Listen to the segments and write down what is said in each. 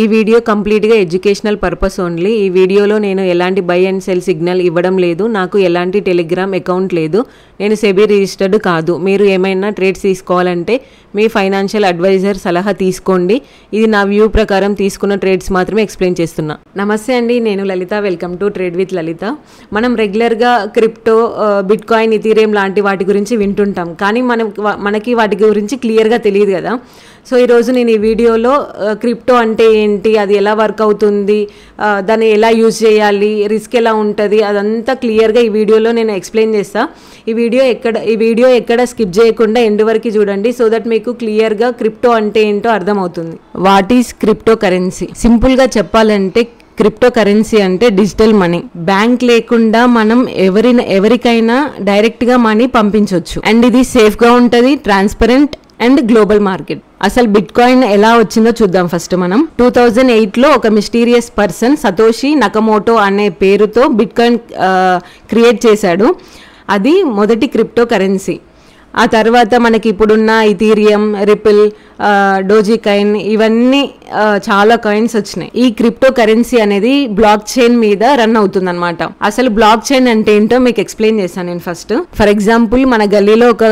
ఈ వీడియో కంప్లీట్గా educational purpose only. ఈ వీడియోలో నేను ఎలాంటి బై అండ్ సెల్ సిగ్నల్ ఇవ్వడం లేదు. నాకు ఎలాంటి టెలిగ్రామ్ అకౌంట్ లేదు. నేను సెబీ రిజిస్టర్డ్ కాదు. మీరు ఏమైనా ట్రేడ్స్ తీసుకోవాలంటే మీ ఫైనాన్షియల్ అడ్వైజర్ సలహా తీసుకోండి. ఇది నా వ్యూ ప్రకారం తీసుకున్న ట్రేడ్స్ మాత్రమే ఎక్స్ప్లెయిన్ చేస్తున్నా. నమస్తే అండి, నేను లలిత. వెల్కమ్ టు ట్రేడ్ విత్ లలిత. మనం రెగ్యులర్గా క్రిప్టో, బిట్ కాయిన్, ఇథీరియం లాంటి వాటి గురించి వింటుంటాం, కానీ మనకి వాటి గురించి క్లియర్గా తెలియదు కదా. సో ఈరోజు నేను ఈ వీడియోలో క్రిప్టో అంటే ఏంటి, అది ఎలా వర్క్ అవుతుంది, దాన్ని ఎలా యూజ్ చేయాలి, రిస్క్ ఎలా ఉంటుంది, అదంతా క్లియర్గా ఈ వీడియోలో నేను ఎక్స్ప్లెయిన్ చేస్తాను. ఈ వీడియో ఎక్కడ స్కిప్ చేయకుండా ఎండ్ వరకు చూడండి, సో దట్ మీకు క్లియర్గా క్రిప్టో అంటే ఏంటో అర్థమవుతుంది. What is crypto currency? సింపుల్గా చెప్పాలంటే క్రిప్టో కరెన్సీ అంటే డిజిటల్ మనీ. బ్యాంక్ లేకుండా మనం ఎవరికైనా డైరెక్ట్గా మనీ పంపించవచ్చు. అండ్ ఇది సేఫ్గా ఉంటుంది, ట్రాన్స్పరెంట్ అండ్ గ్లోబల్ మార్కెట్. అసలు బిట్ కాయిన్ ఎలా వచ్చిందో చూద్దాం. ఫస్ట్ మనం 2008లో ఒక మిస్టీరియస్ పర్సన్ సతోషి నకమోటో అనే పేరుతో బిట్ కాయిన్ క్రియేట్ చేశాడు. అది మొదటి క్రిప్టో కరెన్సీ. ఆ తర్వాత మనకి ఇప్పుడున్న ఇథీరియం, రిపిల్, డోజీ కాయిన్, ఇవన్నీ చాలా కాయిన్స్ వచ్చినాయి. ఈ క్రిప్టో కరెన్సీ అనేది బ్లాక్ చైన్ మీద రన్ అవుతుంది అనమాట. అసలు బ్లాక్ చైన్ అంటే ఏంటో మీకు ఎక్స్ప్లెయిన్ చేస్తాను నేను ఫస్ట్. ఫర్ ఎగ్జాంపుల్, మన గల్లీలో ఒక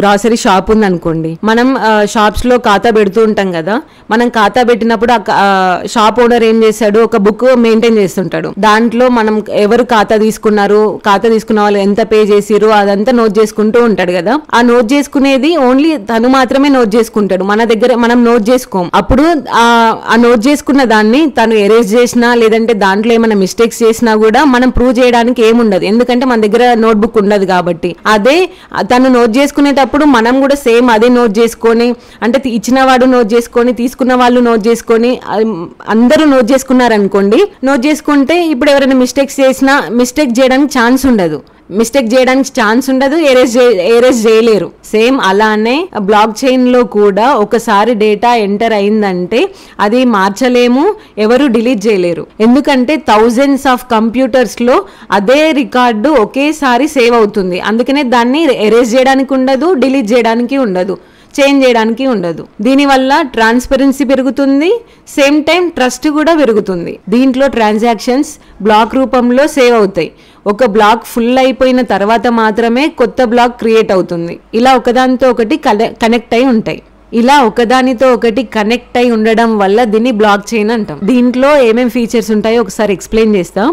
గ్రాసరీ షాప్ ఉంది అనుకోండి. మనం షాప్స్ లో ఖాతా పెడుతూ ఉంటాం కదా. మనం ఖాతా పెట్టినప్పుడు షాప్ ఓనర్ ఏం చేస్తాడు, ఒక బుక్ మెయింటైన్ చేస్తుంటాడు. దాంట్లో మనం ఎవరు ఖాతా తీసుకున్నారు, ఖాతా తీసుకున్న వాళ్ళు ఎంత పే చేసిరు, అదంతా నోట్ చేసుకుంటూ ఉంటాడు కదా. ఆ నోట్ చేసుకునేది ఓన్లీ తను మాత్రమే నోట్ చేసుకుంటాడు. మన దగ్గర మనం నోట్ చేసుకోం. అప్పుడు ఆ నోట్ చేసుకున్న దాన్ని తను ఎరేజ్ చేసినా, లేదంటే దాంట్లో ఏమైనా మిస్టేక్స్ చేసినా కూడా మనం ప్రూవ్ చేయడానికి ఏముండదు, ఎందుకంటే మన దగ్గర నోట్ బుక్ ఉండదు కాబట్టి. అదే తను నోట్ చేసుకునేటప్పుడు మనం కూడా సేమ్ అదే నోట్ చేసుకొని, అంటే ఇచ్చిన వాడు నోట్ చేసుకొని, తీసుకున్న వాళ్ళు నోట్ చేసుకొని, అందరూ నోట్ చేసుకున్నారనుకోండి. నోట్ చేసుకుంటే ఇప్పుడు ఎవరైనా మిస్టేక్స్ చేసినా మిస్టేక్ చేయడానికి ఛాన్స్ ఉండదు, ఎరేజ్ చేయలేరు. సేమ్ అలానే బ్లాక్ చైన్ లో కూడా ఒకసారి డేటా ఎంటర్ అయిందంటే అది మార్చలేము, ఎవరు డిలీట్ చేయలేరు. ఎందుకంటే థౌజండ్స్ ఆఫ్ కంప్యూటర్స్ లో అదే రికార్డు ఒకేసారి సేవ్ అవుతుంది. అందుకనే దాన్ని ఎరేజ్ చేయడానికి ఉండదు, డిలీట్ చేయడానికి ఉండదు, చేంజ్ చేయడానికి ఉండదు. దీనివల్ల ట్రాన్స్పరెన్సీ పెరుగుతుంది, సేమ్ టైం ట్రస్ట్ కూడా పెరుగుతుంది. దీంట్లో ట్రాన్సాక్షన్స్ బ్లాక్ రూపంలో సేవ్ అవుతాయి. ఒక బ్లాక్ ఫుల్ అయిపోయిన తర్వాత మాత్రమే కొత్త బ్లాక్ క్రియేట్ అవుతుంది. ఇలా ఒకదానితో ఒకటి కనెక్ట్ అయి ఉంటాయి. ఇలా ఒకదానితో ఒకటి కనెక్ట్ అయి ఉండడం వల్ల దీన్ని బ్లాక్ చైన్ అంటాం. దీంట్లో ఏమేం ఫీచర్స్ ఉంటాయో ఒకసారి ఎక్స్ప్లెయిన్ చేస్తాం.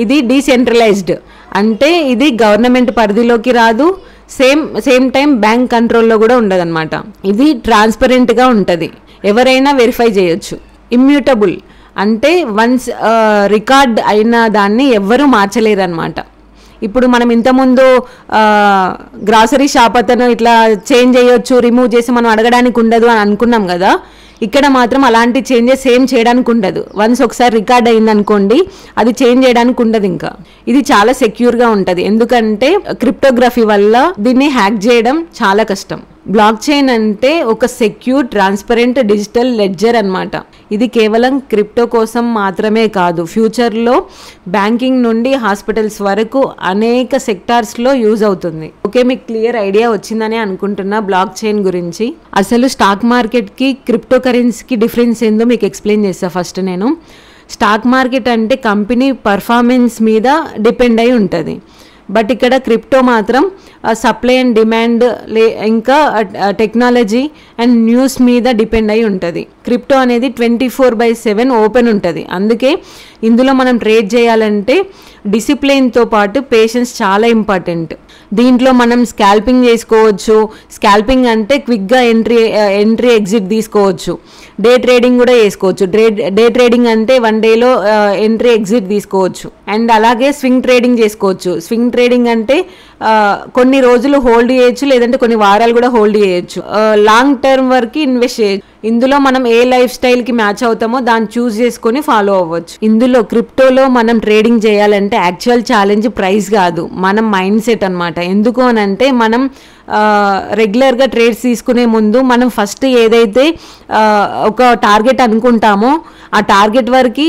ఇది డీసెంట్రలైజ్డ్, అంటే ఇది గవర్నమెంట్ పరిధిలోకి రాదు, సేమ్ టైం బ్యాంక్ కంట్రోల్లో కూడా ఉండదు అనమాట. ఇది ట్రాన్స్పరెంట్ గా ఉంటది, ఎవరైనా వెరిఫై చేయొచ్చు. ఇమ్యూటబుల్ అంటే వన్స్ రికార్డ్ అయిన దాన్ని ఎవ్వరూ మార్చలేరు అనమాట. ఇప్పుడు మనం ఇంతకుముందు గ్రాసరీ షాప్ అతను ఇట్లా చేంజ్ చేయొచ్చు, రిమూవ్ చేసి మనం అడగడానికి ఉండదు అని అనుకున్నాం కదా. ఇక్కడ మాత్రం అలాంటి చేంజెస్ ఏం చేయడానికి ఉండదు. వన్స్ ఒకసారి రికార్డ్ అయింది అనుకోండి, అది చేంజ్ చేయడానికి ఉండదు. ఇంకా ఇది చాలా సెక్యూర్గా ఉంటుంది, ఎందుకంటే క్రిప్టోగ్రఫీ వల్ల దీన్ని హ్యాక్ చేయడం చాలా కష్టం. బ్లాక్ చైన్ అంటే ఒక సెక్యూర్, ట్రాన్స్పరెంట్ డిజిటల్ లెడ్జర్ అన్నమాట. ఇది కేవలం క్రిప్టో కోసం మాత్రమే కాదు, ఫ్యూచర్లో బ్యాంకింగ్ నుండి హాస్పిటల్స్ వరకు అనేక సెక్టార్స్లో యూజ్ అవుతుంది. ఓకే, మీకు క్లియర్ ఐడియా వచ్చిందని అనుకుంటున్నా బ్లాక్ చైన్ గురించి. అసలు స్టాక్ మార్కెట్కి క్రిప్టో కరెన్సీకి డిఫరెన్స్ ఏందో మీకు ఎక్స్ప్లెయిన్ చేస్తాను. ఫస్ట్ నేను స్టాక్ మార్కెట్ అంటే కంపెనీ పర్ఫార్మెన్స్ మీద డిపెండ్ అయి ఉంటుంది. బట్ ఇక్కడ క్రిప్టో మాత్రం సప్లై అండ్ డిమాండ్, ఇంకా టెక్నాలజీ అండ్ న్యూస్ మీద డిపెండ్ అయి ఉంటుంది. క్రిప్టో అనేది 24/7 ఓపెన్ ఉంటుంది. అందుకే ఇందులో మనం ట్రేడ్ చేయాలంటే డిసిప్లిన్తో పాటు పేషెన్స్ చాలా ఇంపార్టెంట్. దీంట్లో మనం స్కాల్పింగ్ చేసుకోవచ్చు. స్కాల్పింగ్ అంటే క్విక్గా ఎంట్రీ ఎగ్జిట్ తీసుకోవచ్చు. డే ట్రేడింగ్ కూడా చేసుకోవచ్చు. డే ట్రేడింగ్ అంటే 1 డేలో ఎంట్రీ ఎగ్జిట్ తీసుకోవచ్చు. అండ్ అలాగే స్వింగ్ ట్రేడింగ్ చేసుకోవచ్చు. స్వింగ్ ట్రేడింగ్ అంటే కొన్ని రోజులు హోల్డ్ చేయొచ్చు, లేదంటే కొన్ని వారాలు కూడా హోల్డ్ చేయొచ్చు. లాంగ్ టర్మ్ వరకు ఇన్వెస్ట్ చేయొచ్చు. ఇందులో మనం ఏ లైఫ్ స్టైల్కి మ్యాచ్ అవుతామో దాన్ని చూస్ చేసుకొని ఫాలో అవ్వచ్చు. ఇందులో క్రిప్టోలో మనం ట్రేడింగ్ చేయాలంటే యాక్చువల్ ఛాలెంజ్ ప్రైస్ కాదు, మనం మైండ్ సెట్ అనమాట. ఎందుకు అని అంటే మనం రెగ్యులర్గా ట్రేడ్స్ తీసుకునే ముందు మనం ఫస్ట్ ఏదైతే ఒక టార్గెట్ అనుకుంటామో ఆ టార్గెట్ వరకు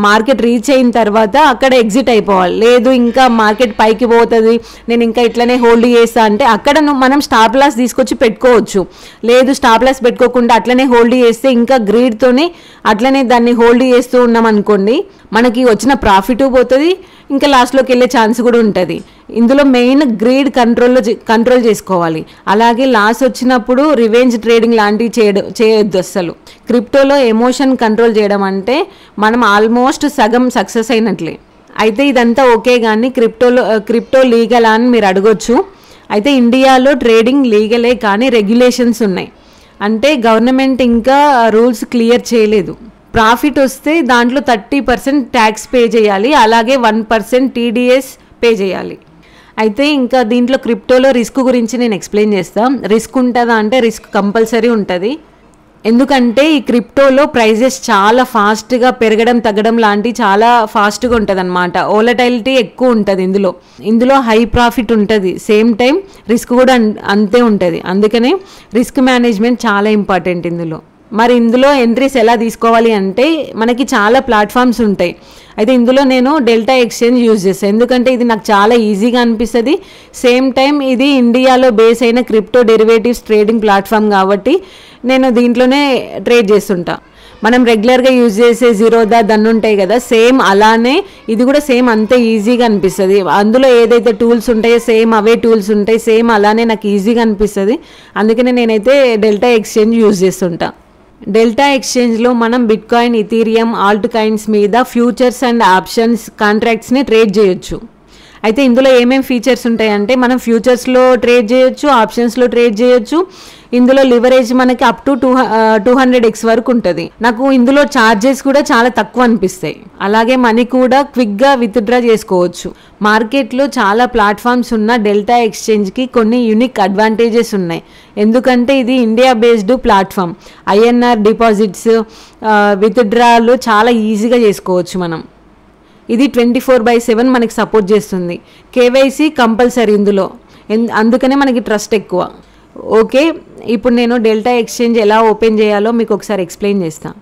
మార్కెట్ రీచ్ అయిన తర్వాత అక్కడ ఎగ్జిట్ అయిపోవాలి. లేదు ఇంకా మార్కెట్ పైకి పోతుంది, నేను ఇంకా ఇట్లనే హోల్డ్ చేస్తా అంటే అక్కడ మనం స్టాప్ లాస్ తీసుకొచ్చి పెట్టుకోవచ్చు. లేదు స్టాప్ లాస్ పెట్టుకోకుండా అట్లనే హోల్డ్ చేస్తే ఇంకా గ్రీడ్తోనే అట్లనే దాన్ని హోల్డ్ చేస్తూ ఉన్నాం అనుకోండి, మనకి వచ్చిన ప్రాఫిట్ పోతుంది, ఇంకా లాస్ట్లోకి వెళ్ళే ఛాన్స్ కూడా ఉంటుంది. ఇందులో మెయిన్ గ్రీడ్ కంట్రోల్ చేసుకోవాలి. అలాగే లాస్ వచ్చినప్పుడు రివెంజ్ ట్రేడింగ్ లాంటివి చేయొద్దు అస్సలు. క్రిప్టోలో ఎమోషన్ కంట్రోల్ చేయడం అంటే మనం ఆల్మోస్ట్ సగం సక్సెస్ అయినట్లే. అయితే ఇదంతా ఓకే, కానీ క్రిప్టో లీగలా అని మీరు అడగొచ్చు. అయితే ఇండియాలో ట్రేడింగ్ లీగలే, కానీ రెగ్యులేషన్స్ ఉన్నాయి. అంటే గవర్నమెంట్ ఇంకా రూల్స్ క్లియర్ చేయలేదు. ప్రాఫిట్ వస్తే దాంట్లో 30% ట్యాక్స్ పే చేయాలి, అలాగే 1% టీడీఎస్ పే చేయాలి. అయితే ఇంకా దీంట్లో క్రిప్టోలో రిస్క్ గురించి నేను ఎక్స్ప్లెయిన్ చేస్తాను. రిస్క్ ఉంటుందా అంటే రిస్క్ కంపల్సరీ ఉంటుంది. ఎందుకంటే ఈ క్రిప్టోలో ప్రైజెస్ చాలా ఫాస్ట్గా పెరగడం తగ్గడం లాంటివి చాలా ఫాస్ట్గా ఉంటుంది అనమాట. వోలటైలిటీ ఎక్కువ ఉంటుంది. ఇందులో హై ప్రాఫిట్ ఉంటుంది, సేమ్ టైం రిస్క్ కూడా అంతే ఉంటుంది. అందుకనే రిస్క్ మేనేజ్మెంట్ చాలా ఇంపార్టెంట్ ఇందులో. మరి ఇందులో ఎంట్రీస్ ఎలా తీసుకోవాలి అంటే మనకి చాలా ప్లాట్ఫామ్స్ ఉంటాయి. అయితే ఇందులో నేను డెల్టా ఎక్స్చేంజ్ యూజ్ చేస్తాను, ఎందుకంటే ఇది నాకు చాలా ఈజీగా అనిపిస్తుంది. సేమ్ టైం ఇది ఇండియాలో బేస్ అయిన క్రిప్టో డెరివేటివ్స్ ట్రేడింగ్ ప్లాట్ఫామ్ కాబట్టి నేను దీంట్లోనే ట్రేడ్ చేస్తుంటా. మనం రెగ్యులర్గా యూజ్ చేసే జీరోదా దన్ను ఉంటాయి కదా, సేమ్ అలానే ఇది కూడా సేమ్ అంతే ఈజీగా అనిపిస్తుంది. అందులో ఏదైతే టూల్స్ ఉంటాయో సేమ్ అవే టూల్స్ ఉంటాయి, సేమ్ అలానే నాకు ఈజీగా అనిపిస్తుంది. అందుకనే నేనైతే డెల్టా ఎక్స్చేంజ్ యూజ్ చేస్తుంటా. డెల్టా ఎక్స్చేంజ్లో మనం బిట్కాయిన్, ఇథీరియం, ఆల్ట్ కాయిన్స్ మీద ఫ్యూచర్స్ అండ్ ఆప్షన్స్ కాంట్రాక్ట్స్ని ట్రేడ్ చేయొచ్చు. అయితే ఇందులో ఏమేమి ఫీచర్స్ ఉంటాయంటే మనం ఫ్యూచర్స్లో ట్రేడ్ చేయొచ్చు, ఆప్షన్స్లో ట్రేడ్ చేయొచ్చు. ఇందులో లివరేజ్ మనకి అప్ టు 200x వరకు ఉంటుంది. నాకు ఇందులో ఛార్జెస్ కూడా చాలా తక్కువ అనిపిస్తాయి. అలాగే మనీ కూడా క్విక్గా విత్డ్రా చేసుకోవచ్చు. మార్కెట్లో చాలా ప్లాట్ఫామ్స్ ఉన్న డెల్టా ఎక్స్చేంజ్కి కొన్ని యూనిక్ అడ్వాంటేజెస్ ఉన్నాయి. ఎందుకంటే ఇది India based platform. INR deposits, withdrawal చాలా ఈజీగా చేసుకోవచ్చు మనం. ఇది 24/7 మనకి సపోర్ట్ చేస్తుంది. కేవైసీ కంపల్సరీ ఇందులో, అందుకనే మనకి ట్రస్ట్ ఎక్కువ. ఓకే, ఇప్పుడు నేను డెల్టా ఎక్స్చేంజ్ ఎలా ఓపెన్ చేయాలో మీకు ఒకసారి ఎక్స్ప్లెయిన్ చేస్తాను.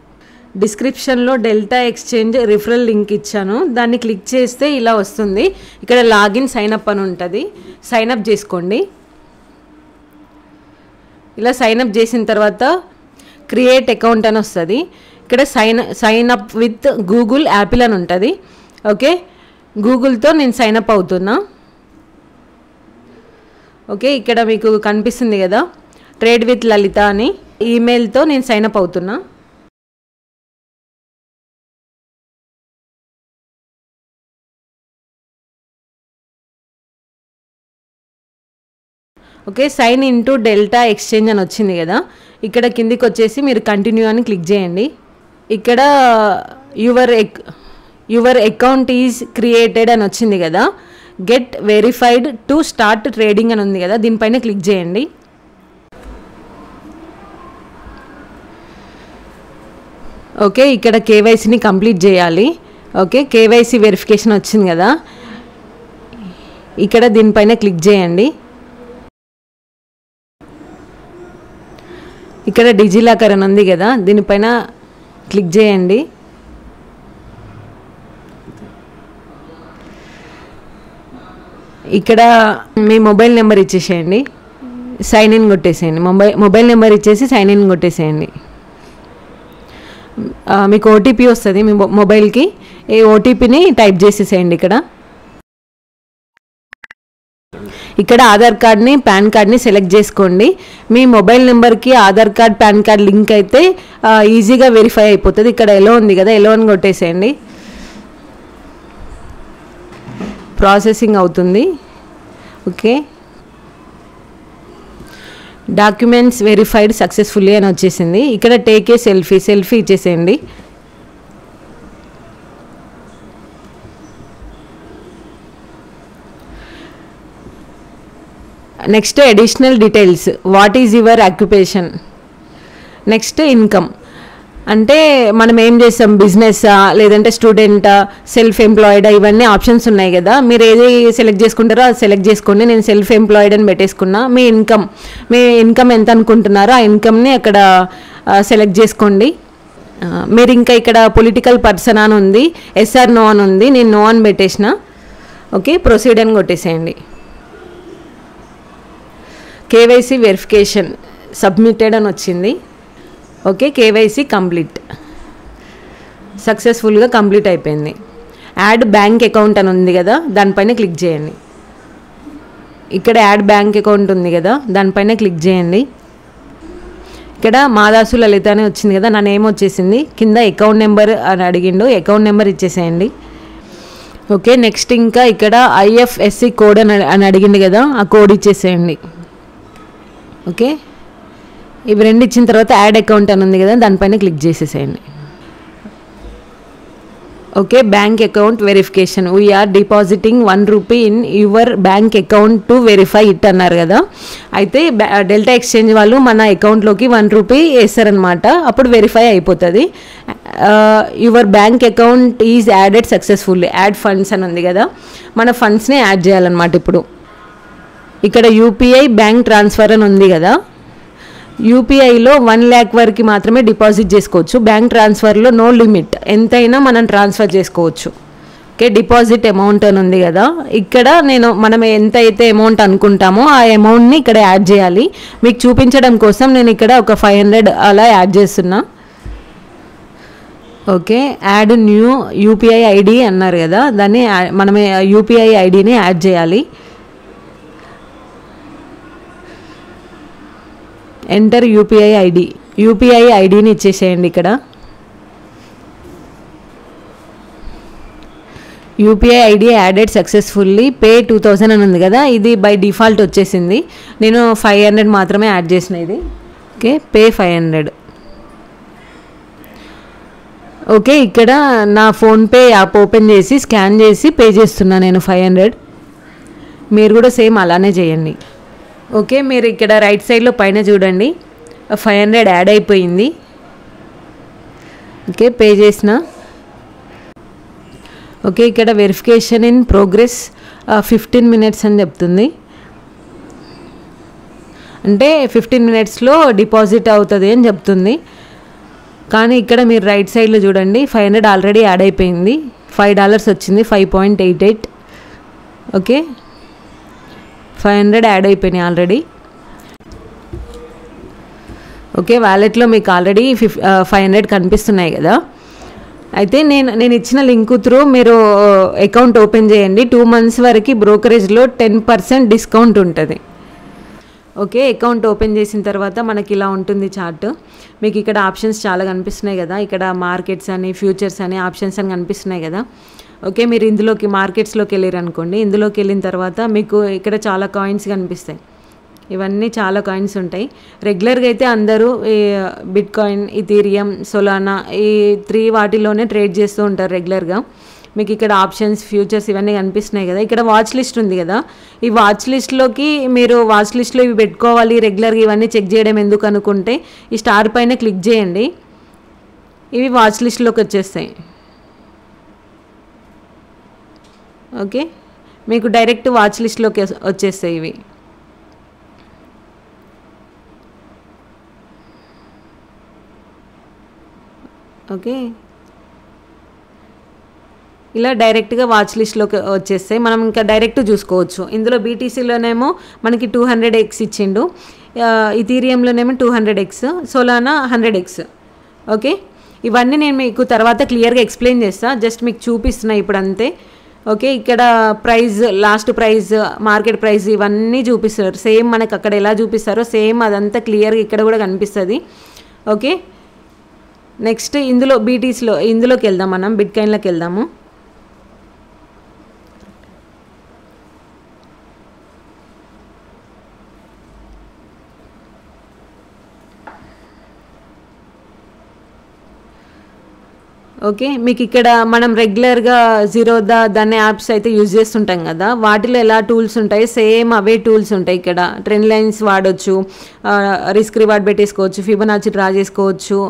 డిస్క్రిప్షన్లో డెల్టా ఎక్స్చేంజ్ రిఫరల్ లింక్ ఇచ్చాను, దాన్ని క్లిక్ చేస్తే ఇలా వస్తుంది. ఇక్కడ లాగిన్ సైన్అప్ అని ఉంటుంది, సైన్అప్ చేసుకోండి. ఇలా సైన్అప్ చేసిన తర్వాత క్రియేట్ అకౌంట్ అని వస్తుంది. ఇక్కడ సైన్అప్ విత్ గూగుల్, యాపిల్ అని ఉంటుంది. ఓకే, గూగుల్తో నేను సైన్అప్ అవుతున్నా. ఓకే, ఇక్కడ మీకు కనిపిస్తుంది కదా ట్రేడ్ విత్ లలిత అని, ఈమెయిల్తో నేను సైన్అప్ అవుతున్నా. Okay, sign in to Delta Exchange అని వచ్చింది కదా, ఇక్కడ కిందికి వచ్చేసి మీరు కంటిన్యూ అని క్లిక్ చేయండి. ఇక్కడ యువర్ అకౌంట్ ఈజ్ క్రియేటెడ్ అని వచ్చింది కదా, get verified to start trading అని ఉంది కదా, దీనిపైన క్లిక్ చేయండి. ఓకే, ఇక్కడ కేవైసీని కంప్లీట్ చేయాలి. ఓకే, కేవైసీ వెరిఫికేషన్ వచ్చింది కదా, ఇక్కడ దీనిపైన క్లిక్ చేయండి. ఇక్కడ డిజిలాకర్ అని ఉంది కదా, దీనిపైన క్లిక్ చేయండి. ఇక్కడ మీ మొబైల్ నెంబర్ ఇచ్చేసేయండి, సైన్ ఇన్ కొట్టేసేయండి. మొబైల్ నెంబర్ ఇచ్చేసి సైన్ ఇన్ కొట్టేసేయండి. మీకు ఓటీపీ వస్తుంది మీ మొబైల్కి, ఈ ఓటీపీని టైప్ చేసేసేయండి. ఇక్కడ ఆధార్ కార్డ్ని, పాన్ కార్డ్ని సెలెక్ట్ చేసుకోండి. మీ మొబైల్ నెంబర్కి Aadhaar card, pan card link అయితే ఈజీగా వెరిఫై అయిపోతుంది. ఇక్కడ ఎలో ఉంది కదా, ఎలో అని కొట్టేసేయండి. ప్రాసెసింగ్ అవుతుంది. ఓకే, డాక్యుమెంట్స్ వెరిఫైడ్ సక్సెస్ఫుల్లీ అని వచ్చేసింది. ఇక్కడ టేక్ ఏ సెల్ఫీ ఇచ్చేసేయండి. Next additional details, what is your occupation. Next income, అంటే మనం ఏం చేస్తాం, బిజినెస్సా లేదంటే స్టూడెంటా సెల్ఫ్ ఎంప్లాయిడా, ఇవన్నీ ఆప్షన్స్ ఉన్నాయి కదా. మీరు ఏది సెలెక్ట్ చేసుకుంటారో అది సెలెక్ట్ చేసుకోండి. నేను సెల్ఫ్ ఎంప్లాయిడ్ అని పెట్టేసుకున్నా. మీ ఇన్కమ్ ఎంత అనుకుంటున్నారో ఆ ఇన్కమ్ని అక్కడ సెలెక్ట్ చేసుకోండి. మీరు ఇంకా ఇక్కడ పొలిటికల్ పర్సన్ అని ఉంది, ఎస్ఆర్ నో అని ఉంది. నేను నో అని పెట్టేసిన. ఓకే, ప్రొసీడ్ అని కొట్టేసేయండి. కేవైసీ వెరిఫికేషన్ సబ్మిటెడ్ అని వచ్చింది. ఓకే, కేవైసీ కంప్లీట్, సక్సెస్ఫుల్గా కంప్లీట్ అయిపోయింది. యాడ్ బ్యాంక్ అకౌంట్ అని ఉంది కదా, దానిపైన క్లిక్ చేయండి. ఇక్కడ యాడ్ బ్యాంక్ అకౌంట్ ఉంది కదా, దానిపైన క్లిక్ చేయండి. ఇక్కడ మాదాసు లలిత అని వచ్చింది కదా, నా నేమ్ వచ్చేసింది. కింద అకౌంట్ నెంబర్ అని అడిగిండు, అకౌంట్ నెంబర్ ఇచ్చేసేయండి. ఓకే, నెక్స్ట్ ఇంకా ఇక్కడ ఐఎఫ్ఎస్సి కోడ్ అని అడిగింది కదా, ఆ కోడ్ ఇచ్చేసేయండి. ఓకే, ఇవి రెండు ఇచ్చిన తర్వాత యాడ్ అకౌంట్ అని ఉంది కదా, దానిపైన క్లిక్ చేసేసేయండి. Okay, bank account verification, we're depositing 1 rupee in your bank account to verify it అన్నారు కదా. అయితే డెల్టా ఎక్స్చేంజ్ వాళ్ళు మన అకౌంట్లోకి 1 రూపీ వేస్తారనమాట, అప్పుడు వెరిఫై అయిపోతుంది. Your bank account is added successfully, add funds అని ఉంది కదా, మన ఫండ్స్ని యాడ్ చేయాలన్నమాట. ఇప్పుడు ఇక్కడ యూపీఐ బ్యాంక్ ట్రాన్స్ఫర్ అని ఉంది కదా, యూపీఐలో 1 lakh వరకు మాత్రమే డిపాజిట్ చేసుకోవచ్చు. బ్యాంక్ ట్రాన్స్ఫర్లో నో లిమిట్, ఎంతైనా మనం ట్రాన్స్ఫర్ చేసుకోవచ్చు. ఓకే, డిపాజిట్ అమౌంట్ అని ఉంది కదా, ఇక్కడ మనం ఎంతైతే అమౌంట్ అనుకుంటామో ఆ అమౌంట్ని ఇక్కడ యాడ్ చేయాలి. మీకు చూపించడం కోసం నేను ఇక్కడ ఒక 500 అలా యాడ్ చేస్తున్నా. Okay, add new UPI ID అన్నారు కదా, దాన్ని మనం యూపీఐ ఐడిని యాడ్ చేయాలి. ఎంటర్ యూపీఐ ఐడి, యూపీఐ ఐడిని ఇచ్చేసేయండి. ఇక్కడ UPI ID added successfully, pay 2000 అని ఉంది కదా, ఇది బై డిఫాల్ట్ వచ్చేసింది. నేను 500 మాత్రమే యాడ్ చేసిన ఇది. Okay, pay 500. ఓకే, ఇక్కడ నా ఫోన్పే యాప్ ఓపెన్ చేసి స్కాన్ చేసి పే చేస్తున్నా నేను 500. మీరు కూడా సేమ్ అలానే చేయండి. ఓకే, మీరు ఇక్కడ రైట్ సైడ్లో పైన చూడండి, 500 యాడ్ అయిపోయింది. ఓకే, పే చేసిన. ఓకే, ఇక్కడ వెరిఫికేషన్ ఇన్ ప్రోగ్రెస్ 15 minutes అని చెప్తుంది. అంటే 15 minutesలో డిపాజిట్ అవుతుంది అని చెప్తుంది. కానీ ఇక్కడ మీరు రైట్ సైడ్లో చూడండి, 500 ఆల్రెడీ యాడ్ అయిపోయింది. $5 వచ్చింది, 5.88. ఓకే, 500 యాడ్ అయిపోయినాయి ఆల్రెడీ. ఓకే, వ్యాలెట్లో మీకు ఆల్రెడీ 500 కనిపిస్తున్నాయి కదా. అయితే నేను ఇచ్చిన లింక్ త్రూ మీరు అకౌంట్ ఓపెన్ చేయండి. 2 months వరకు బ్రోకరేజ్లో 10% డిస్కౌంట్ ఉంటుంది. ఓకే, అకౌంట్ ఓపెన్ చేసిన తర్వాత మనకి ఇలా ఉంటుంది చార్ట్. మీకు ఇక్కడ ఆప్షన్స్ చాలా కనిపిస్తున్నాయి కదా, ఇక్కడ మార్కెట్స్ అని ఫ్యూచర్స్ అని ఆప్షన్స్ అని కనిపిస్తున్నాయి కదా. ఓకే, మీరు ఇందులోకి మార్కెట్స్లోకి వెళ్ళారు అనుకోండి, ఇందులోకి వెళ్ళిన తర్వాత మీకు ఇక్కడ చాలా కాయిన్స్ కనిపిస్తాయి. ఇవన్నీ చాలా కాయిన్స్ ఉంటాయి. రెగ్యులర్గా అయితే అందరూ ఈ బిట్ కాయిన్, ఇథీరియం, సొలానా ఈ 3 వాటిలోనే ట్రేడ్ చేస్తూ ఉంటారు రెగ్యులర్గా. మీకు ఇక్కడ ఆప్షన్స్, ఫ్యూచర్స్ ఇవన్నీ కనిపిస్తున్నాయి కదా. ఇక్కడ వాచ్ లిస్ట్ ఉంది కదా, ఈ వాచ్ లిస్ట్లోకి మీరు వాచ్ లిస్ట్లో ఇవి పెట్టుకోవాలి రెగ్యులర్గా, ఇవన్నీ చెక్ చేయడం ఎందుకు అనుకుంటే ఈ స్టార్ పైన క్లిక్ చేయండి, ఇవి వాచ్ లిస్ట్లోకి వచ్చేస్తాయి. ఓకే, మీకు డైరెక్ట్ వాచ్ లిస్ట్లోకి వచ్చేస్తాయి ఇవి. ఓకే, ఇలా డైరెక్ట్గా వాచ్ లిస్ట్లోకి వచ్చేస్తాయి. మనం ఇంకా డైరెక్ట్ చూసుకోవచ్చు. ఇందులో బీటీసీలోనేమో మనకి 200x ఇచ్చిండు, ఇథీరియంలోనేమో 200x, సోలానా 100x. ఓకే, ఇవన్నీ నేను మీకు తర్వాత క్లియర్గా ఎక్స్ప్లెయిన్ చేస్తాను, జస్ట్ మీకు చూపిస్తున్నా ఇప్పుడు అంతే. ఓకే, ఇక్కడ price, last price, market price ఇవన్నీ చూపిస్తారు. సేమ్ మనకు అక్కడ ఎలా చూపిస్తారో సేమ్ అదంతా క్లియర్గా ఇక్కడ కూడా కనిపిస్తుంది. ఓకే, నెక్స్ట్ ఇందులో బీటీసీలో ఇందులోకి వెళ్దాం, మనం బిట్ కాయిన్లోకి వెళ్దాము. ఓకే, మీకు ఇక్కడ మనం రెగ్యులర్గా జీరోదా దాన్ని యాప్స్ అయితే యూజ్ చేస్తుంటాం కదా, వాటిలో ఎలా టూల్స్ ఉంటాయి సేమ్ అవే టూల్స్ ఉంటాయి. ఇక్కడ ట్రెండ్ లైన్స్ వాడచ్చు, రిస్క్ రివార్డ్ పెట్టేసుకోవచ్చు, ఫిబొనాచి డ్రా చేసుకోవచ్చు,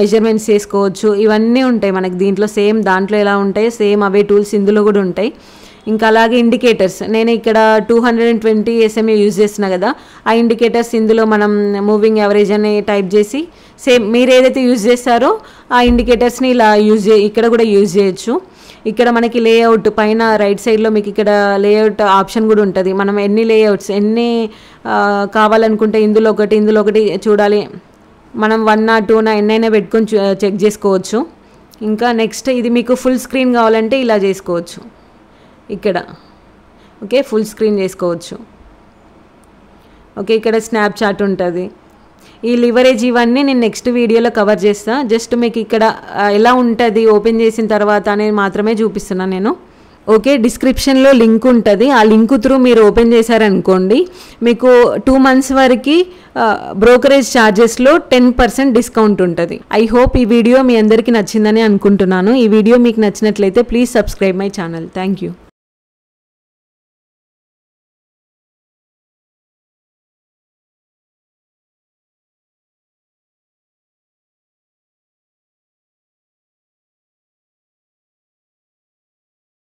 మెజర్మెంట్స్ చేసుకోవచ్చు, ఇవన్నీ ఉంటాయి మనకి దీంట్లో. సేమ్ దాంట్లో ఎలా ఉంటాయి సేమ్ అవే టూల్స్ ఇందులో కూడా ఉంటాయి. ఇంకా అలాగే ఇండికేటర్స్, నేను ఇక్కడ 220 SMA యూజ్ చేస్తున్నా కదా, ఆ ఇండికేటర్స్ ఇందులో మనం మూవింగ్ యావరేజ్ అని టైప్ చేసి సేమ్ మీరు ఏదైతే యూజ్ చేస్తారో ఆ ఇండికేటర్స్ని ఇలా ఇక్కడ కూడా యూజ్ చేయొచ్చు. ఇక్కడ మనకి లేఅవుట్ పైన రైట్ సైడ్లో మీకు ఇక్కడ లేఅవుట్ ఆప్షన్ కూడా ఉంటుంది. మనం ఎన్ని లేఅవుట్స్ కావాలనుకుంటే ఇందులో ఒకటి చూడాలి, మనం 1 or 2 ఎన్నైనా పెట్టుకొని చెక్ చేసుకోవచ్చు. ఇంకా నెక్స్ట్ ఇది మీకు ఫుల్ స్క్రీన్ కావాలంటే ఇలా చేసుకోవచ్చు ఇక్కడ. ఓకే, ఫుల్ స్క్రీన్ చేసుకోవచ్చు. ఓకే, ఇక్కడ స్నాప్చాట్ ఉంటుంది. ఈ లివరేజ్ ఇవన్నీ నేను నెక్స్ట్ వీడియోలో కవర్ చేస్తా. జస్ట్ మీకు ఇక్కడ ఎలా ఉంటుంది ఓపెన్ చేసిన తర్వాత అనేది మాత్రమే చూపిస్తున్నాను నేను. ఓకే, డిస్క్రిప్షన్లో లింక్ ఉంటుంది, ఆ లింక్ త్రూ మీరు ఓపెన్ చేశారనుకోండి మీకు 2 months వరకు బ్రోకరేజ్ ఛార్జెస్లో 10% డిస్కౌంట్ ఉంటుంది. ఐ హోప్ ఈ వీడియో మీ అందరికీ నచ్చిందని అనుకుంటున్నాను. ఈ వీడియో మీకు నచ్చినట్లయితే please subscribe my channel. Thank you.